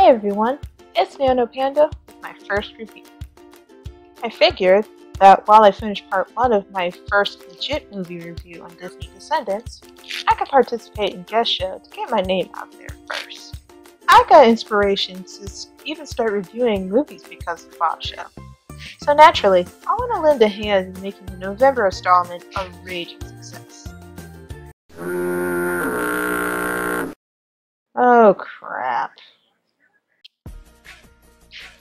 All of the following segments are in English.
Hey everyone, it's Panda with my first review. I figured that while I finished part 1 of my first legit movie review on Disney Descendants, I could participate in Guestsheaux to get my name out there first. I got inspiration to even start reviewing movies because of Bob's show. So naturally, I want to lend a hand in making the November installment a raging success. Oh crap.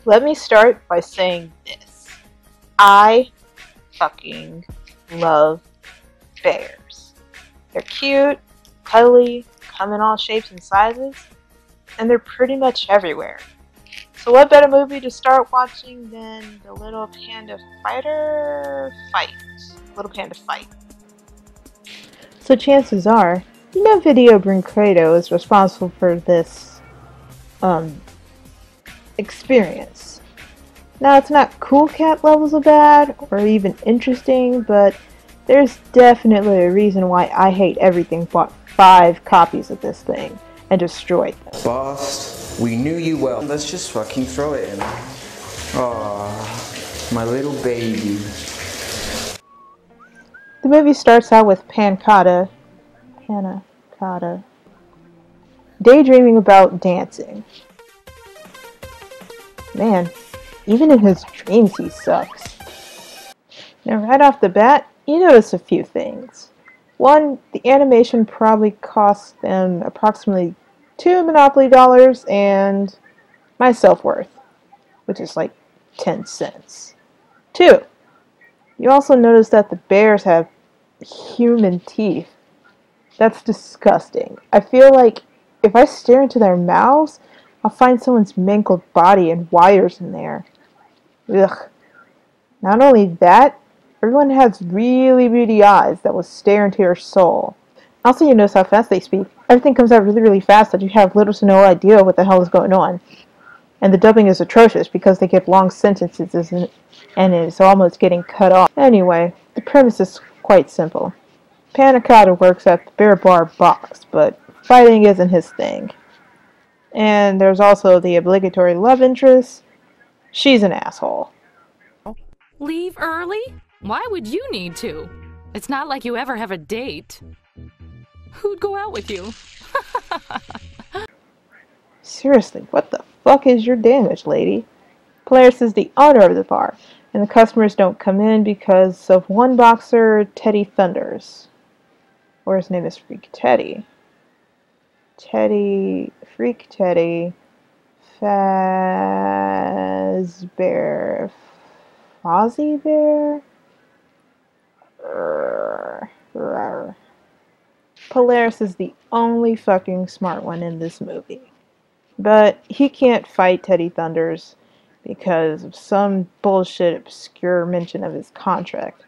Let me start by saying this. I fucking love bears. They're cute, cuddly, come in all shapes and sizes, and they're pretty much everywhere. So what better movie to start watching than the Little Panda Fight. So chances are, Video Bring Credo is responsible for this, experience. Now, it's not cool cat levels of bad, or even interesting, but there's definitely a reason why I hate everything bought 5 copies of this thing and destroyed them. Boss, we knew you well. Let's just fucking throw it in. Aww, my little baby. The movie starts out with Panda, daydreaming about dancing. Man, even in his dreams he sucks. Now right off the bat, you notice a few things. One, the animation probably cost them approximately $2 Monopoly dollars and my self-worth, which is like 10 cents. 2, you also notice that the bears have human teeth. That's disgusting. I feel like if I stare into their mouths, I'll find someone's mangled body and wires in there. Ugh. Not only that, everyone has really beady eyes that will stare into your soul. Also, you notice how fast they speak. Everything comes out really, really fast that you have little to no idea what the hell is going on. And the dubbing is atrocious because they give long sentences and it's almost getting cut off. Anyway, the premise is quite simple. Panda works at the Bear Bar box, but fighting isn't his thing. And there's also the obligatory love interest. She's an asshole. Leave early? Why would you need to? It's not like you ever have a date. Who'd go out with you? Seriously, what the fuck is your damage, lady? Polaris is the owner of the bar, and the customers don't come in because of one boxer, Teddy Thunders. Or his name is Freak Teddy. Freak Teddy, Fazbear, Fozzie Bear? Polaris is the only fucking smart one in this movie. But he can't fight Teddy Thunders because of some bullshit obscure mention of his contract.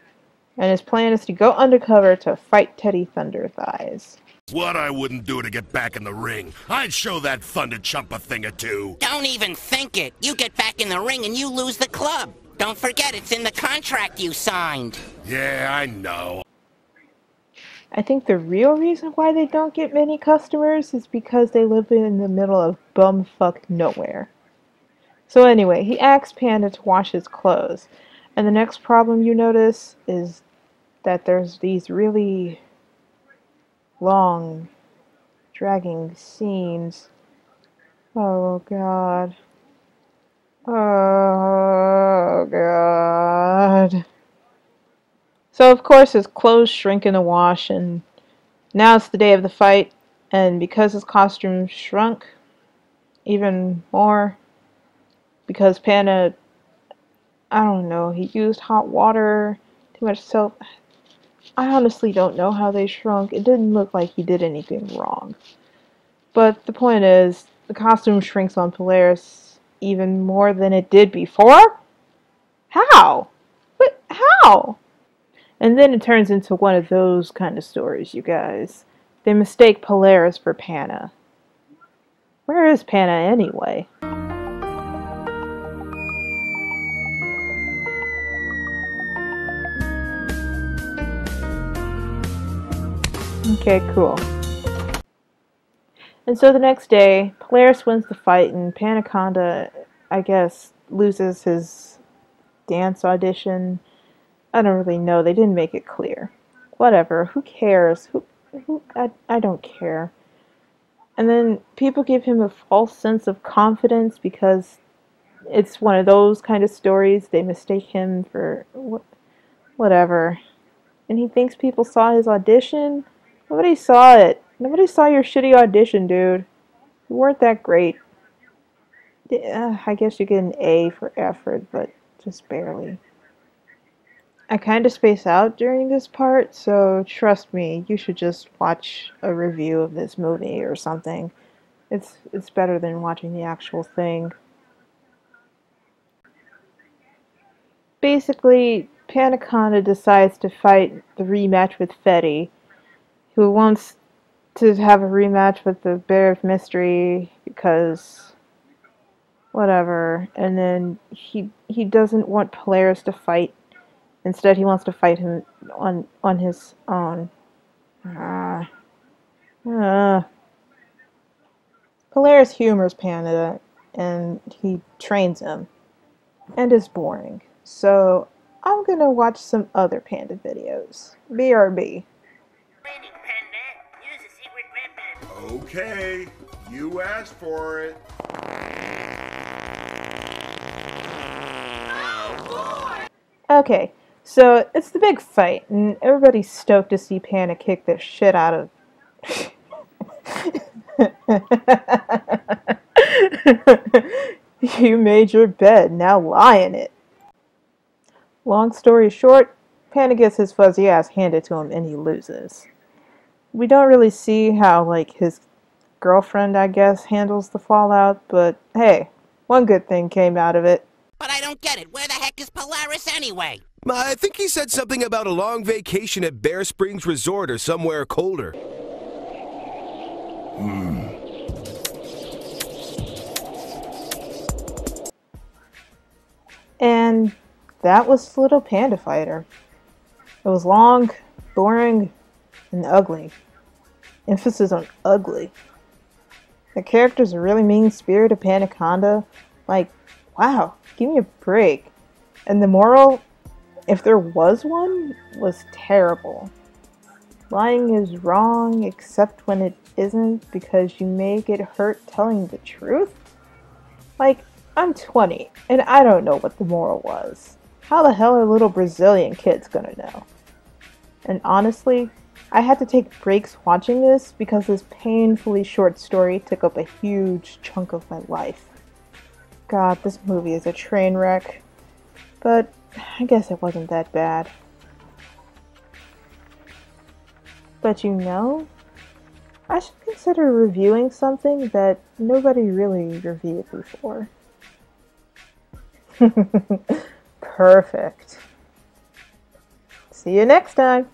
And his plan is to go undercover to fight Teddy Thunder Thighs. What I wouldn't do to get back in the ring. I'd show that Thunder Chump a thing or two. Don't even think it. You get back in the ring and you lose the club. Don't forget, it's in the contract you signed. Yeah, I know. I think the real reason why they don't get many customers is because they live in the middle of bumfuck nowhere. So anyway, he asks Panda to wash his clothes. And the next problem you notice is that there's these really long, dragging scenes. Oh god. Oh god. So of course his clothes shrink in the wash, and now it's the day of the fight, and because his costume shrunk even more, because Panda, I don't know, he used hot water, too much soap. I honestly don't know how they shrunk. It didn't look like he did anything wrong. But the point is, the costume shrinks on Polaris even more than it did before? How? But how? And then it turns into one of those kind of stories, you guys. They mistake Polaris for Panda. Where is Panda anyway? Okay, cool. And so the next day, Polaris wins the fight, and Panaconda, I guess, loses his dance audition. I don't really know. They didn't make it clear. Whatever. Who cares? I don't care. And then people give him a false sense of confidence because it's one of those kind of stories. They mistake him for whatever. And he thinks people saw his audition. Nobody saw it. Nobody saw your shitty audition, dude. You weren't that great. I guess you get an A for effort, but just barely. I kind of space out during this part, so trust me, you should just watch a review of this movie or something. It's better than watching the actual thing. Basically, Panaconda decides to fight the rematch with Fetty, who wants to have a rematch with the Bear of Mystery because whatever. And then he doesn't want Polaris to fight. Instead, he wants to fight him on his own. Polaris humors Panda, and he trains him, and is boring. So I'm gonna watch some other Panda videos. BRB. Okay, you asked for it. Okay, so it's the big fight, and everybody's stoked to see Panda kick the shit out of... You made your bed, now lie in it. Long story short, Panda gets his fuzzy ass handed to him and he loses. We don't really see how, like, his girlfriend, I guess, handles the fallout, but hey, one good thing came out of it. But I don't get it. Where the heck is Polaris anyway? I think he said something about a long vacation at Bear Springs Resort or somewhere colder. And that was Little Panda Fighter. It was long, boring, and ugly. Emphasis on ugly. The characters are really mean-spirited Panaconda. Like, wow, give me a break. And the moral, if there was one, was terrible. Lying is wrong except when it isn't because you may get hurt telling the truth? Like, I'm 20 and I don't know what the moral was. How the hell are little Brazilian kids gonna know? And honestly, I had to take breaks watching this because this painfully short story took up a huge chunk of my life. God, this movie is a train wreck. But I guess it wasn't that bad. But you know, I should consider reviewing something that nobody really reviewed before. Perfect. See you next time.